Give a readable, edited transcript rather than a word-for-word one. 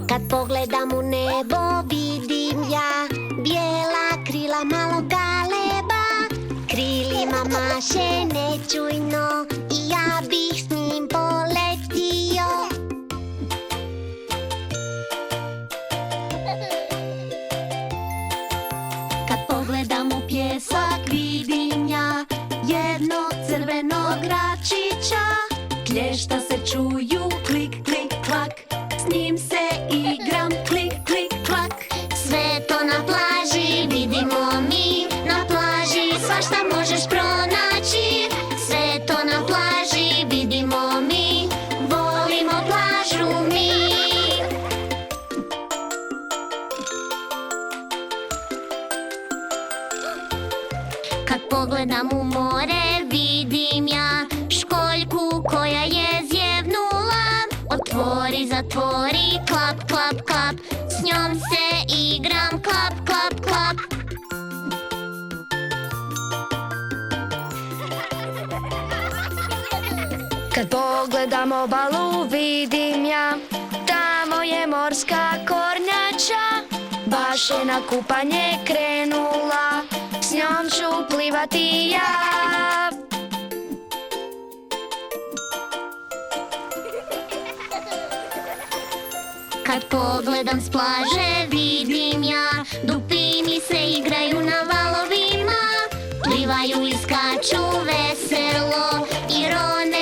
Kad pogledam u nebo vidim ja bijela krila malog galeba. Krilima maše nečujno i ja bih s njim poletio. Kad pogledam u pjesak vidim ja jednog crvenog račića. Klješta se čuju klik, klik, klak. S njim se igram klik, klik, klak. Sve to na plaži vidimo mi. Na plaži svašta možeš pronaći. Sve to na plaži vidimo mi. Volimo plažu mi. Kad pogledam u more vidim ja školjku koja je zjevnula. Otvori, zatvori, klap, klap, klap. S njom se igram, klap, klap, klap. Kad pogledam obalu vidim ja, tamo je morska kornjača. Baš je na kupanje krenula, s njom ću plivati ja. Kad pogledam s plaže vidim ja dupini se igraju na valovima. Plivaju i skaču veselo i rone